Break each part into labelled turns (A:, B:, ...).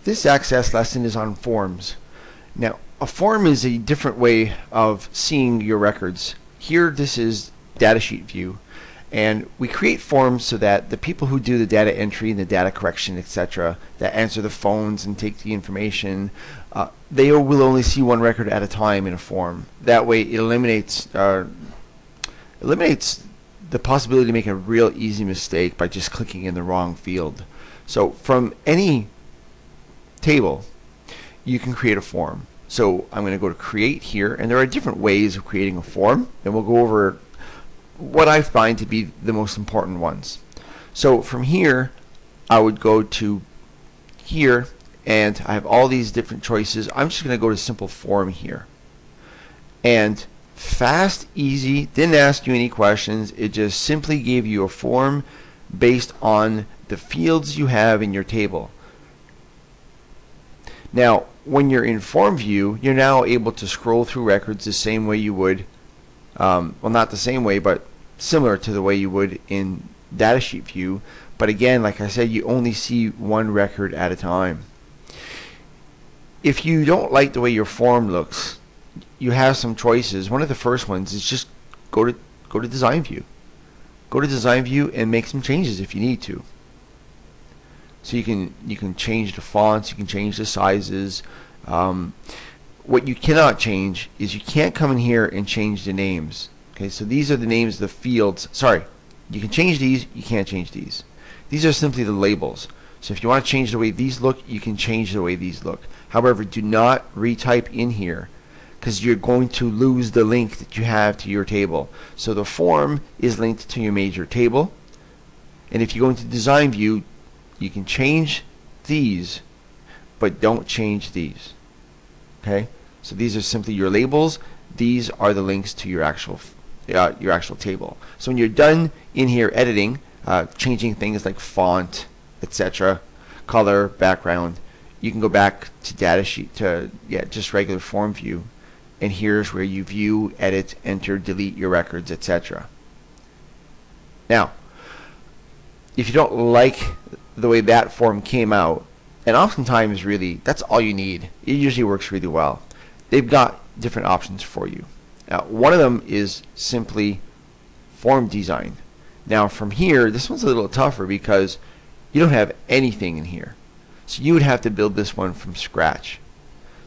A: This Access lesson is on forms. Now, a form is a different way of seeing your records. Here, this is datasheet view, and we create forms so that the people who do the data entry and the data correction, etc., that answer the phones and take the information, they will only see one record at a time in a form. That way, it eliminates the possibility to make a real easy mistake by just clicking in the wrong field. So from any table, you can create a form. So I'm going to go to create here, and there are different ways of creating a form, and we'll go over what I find to be the most important ones. So from here, I would go to here, and I have all these different choices. I'm just going to go to simple form here. And fast, easy, didn't ask you any questions. It just simply gave you a form based on the fields you have in your table. Now, when you're in form view, you're now able to scroll through records the same way you would, well, not the same way, but similar to the way you would in datasheet view. But again, like I said, you only see one record at a time. If you don't like the way your form looks, you have some choices. One of the first ones is just go to design view. Go to design view and make some changes if you need to. So you can change the fonts, you can change the sizes. What you cannot change is you can't come in here and change the names. Okay, so these are the names of the fields. Sorry, you can change these, you can't change these. These are simply the labels. So if you want to change the way these look, you can change the way these look. However, do not retype in here, because you're going to lose the link that you have to your table. So the form is linked to your major table, and if you go into design view, you can change these, but don't change these. Okay, so these are simply your labels. These are the links to your actual table. So when you're done in here editing, changing things like font, etc., color, background, you can go back to datasheet to just regular form view, and here's where you view, edit, enter, delete your records, etc. Now, if you don't like the way that form came out, and oftentimes really that's all you need, it usually works really well. They've got different options for you. Now, one of them is simply form design. Now from here, this one's a little tougher because you don't have anything in here. So you would have to build this one from scratch.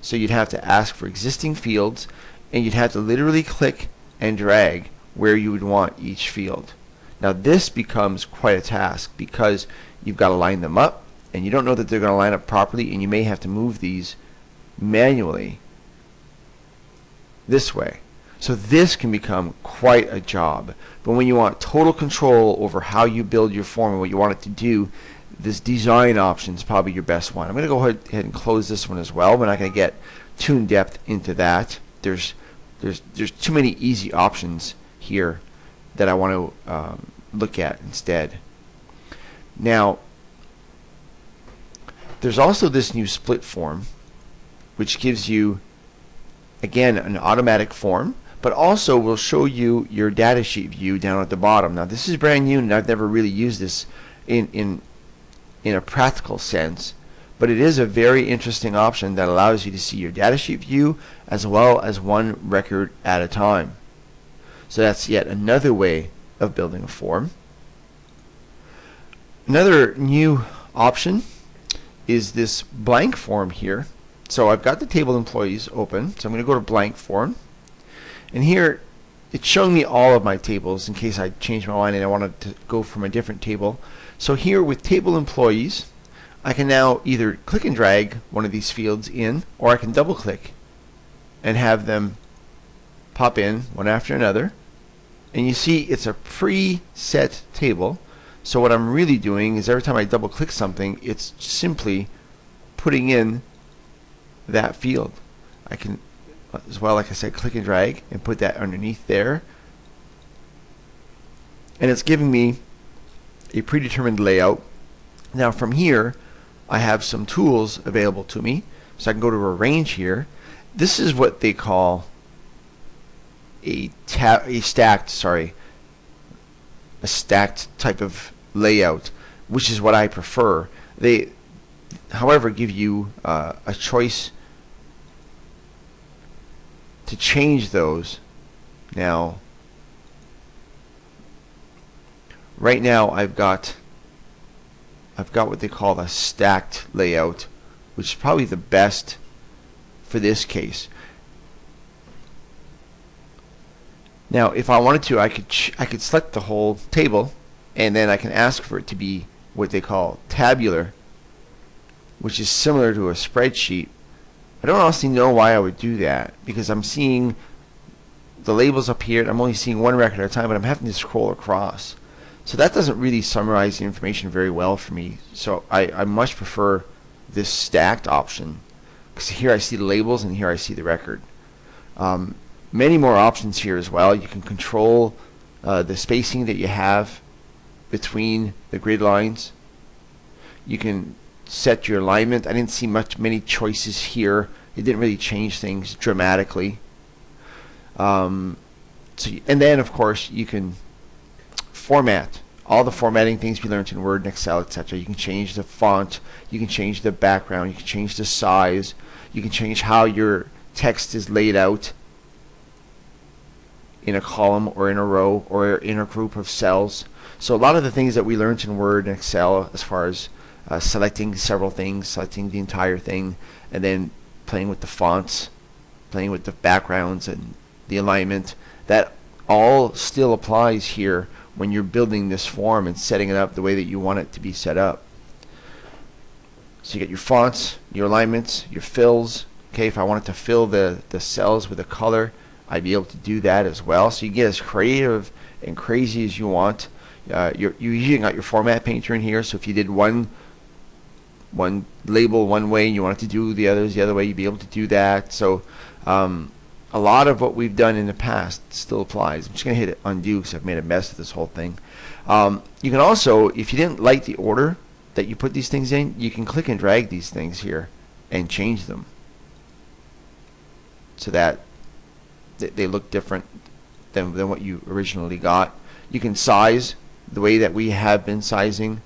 A: So you'd have to ask for existing fields, and you'd have to literally click and drag where you would want each field. Now this becomes quite a task because you've got to line them up, and you don't know that they're going to line up properly, and you may have to move these manually this way. So this can become quite a job. But when you want total control over how you build your form and what you want it to do, this design option is probably your best one. I'm going to go ahead and close this one as well. We're not going to get too in depth into that. There's too many easy options here that I want to look at instead. Now, there's also this new split form, which gives you, again, an automatic form, but also will show you your datasheet view down at the bottom. Now, this is brand new, and I've never really used this in a practical sense, but it is a very interesting option that allows you to see your datasheet view as well as one record at a time. So that's yet another way of building a form. Another new option is this blank form here. So I've got the table employees open, so I'm going to go to blank form, and here it's showing me all of my tables in case I change my mind and I wanted to go from a different table. So here with table employees, I can now either click and drag one of these fields in, or I can double click and have them pop in one after another. And you see it's a preset table. So what I'm really doing is every time I double click something, it's simply putting in that field. I can as well, like I said, click and drag and put that underneath there, and it's giving me a predetermined layout. Now from here I have some tools available to me, so I can go to arrange here. This is what they call a stacked type of layout, which is what I prefer. however, give you a choice to change those. Now, right now I've got what they call a stacked layout, which is probably the best for this case. Now, if I wanted to, I could select the whole table, and then I can ask for it to be what they call tabular, which is similar to a spreadsheet. I don't honestly know why I would do that, because I'm seeing the labels up here, and I'm only seeing one record at a time, but I'm having to scroll across. So that doesn't really summarize the information very well for me. So I much prefer this stacked option, because here I see the labels and here I see the record. Many more options here as well. You can control the spacing that you have between the grid lines. You can set your alignment. I didn't see many choices here. It didn't really change things dramatically. And then of course you can format all the formatting things we learned in Word and Excel, etc. You can change the font, you can change the background, you can change the size, you can change how your text is laid out in a column or in a row or in a group of cells. So a lot of the things that we learned in Word and Excel, as far as selecting several things, selecting the entire thing, and then playing with the fonts, playing with the backgrounds and the alignment, that all still applies here when you're building this form and setting it up the way that you want it to be set up. So you get your fonts, your alignments, your fills. Okay, if I wanted to fill the cells with a color, I'd be able to do that as well. So you get as creative and crazy as you want. You usually got your format painter in here, so if you did one label one way and you wanted to do the others the other way, you'd be able to do that. So a lot of what we've done in the past still applies. I'm just going to hit undo because I've made a mess of this whole thing. You can also, if you didn't like the order that you put these things in, you can click and drag these things here and change them so that they look different than what you originally got. You can size the way that we have been sizing,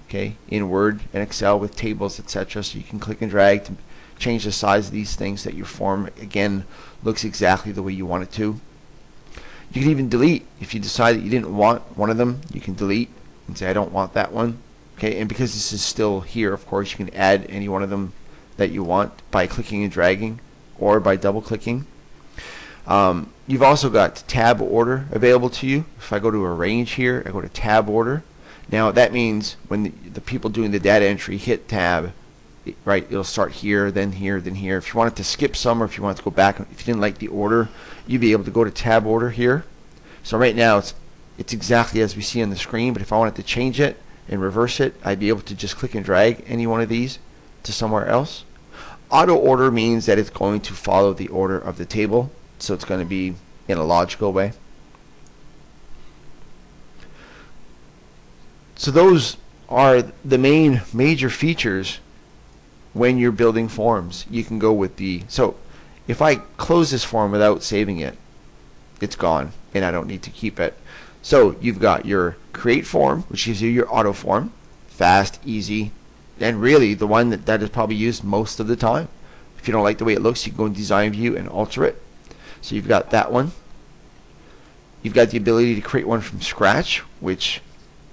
A: okay, in Word and Excel with tables, etc. So you can click and drag to change the size of these things that your form, again, looks exactly the way you want it to. You can even delete. If you decide that you didn't want one of them, you can delete and say I don't want that one. Okay, and because this is still here, of course, you can add any one of them that you want by clicking and dragging or by double clicking. You've also got tab order available to you. If I go to arrange here, I go to tab order. Now that means when the people doing the data entry hit tab, right, it'll start here, then here, then here. If you wanted to skip some, or if you wanted to go back, if you didn't like the order, you'd be able to go to tab order here. So right now it's exactly as we see on the screen, but if I wanted to change it and reverse it, I'd be able to just click and drag any one of these to somewhere else. Auto order means that it's going to follow the order of the table, so it's going to be in a logical way. So those are the major features when you're building forms. You can go with so if I close this form without saving it, it's gone and I don't need to keep it. So you've got your create form, which gives you your auto form, fast, easy, and really the one that is probably used most of the time. If you don't like the way it looks, you can go in design view and alter it. So you've got that one. You've got the ability to create one from scratch, which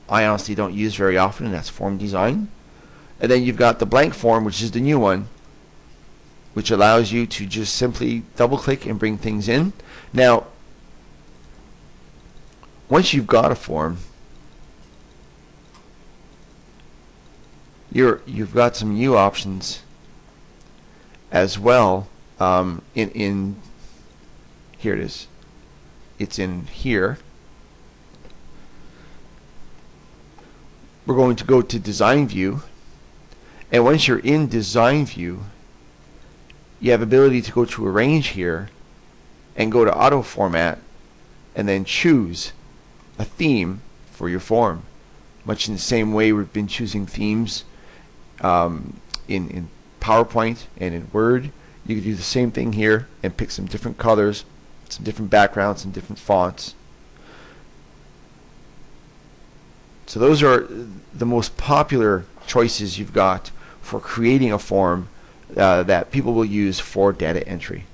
A: I honestly don't use very often, and that's form design. And then you've got the blank form, which is the new one, which allows you to just simply double click and bring things in. Now, once you've got a form, you've got some new options as well. In here it is. It's in here. We're going to go to design view, and once you're in design view, you have ability to go to arrange here and go to auto format and then choose a theme for your form, much in the same way we've been choosing themes in PowerPoint and in Word. You can do the same thing here and pick some different colors, some different backgrounds, some different fonts. So those are the most popular choices you've got for creating a form that people will use for data entry.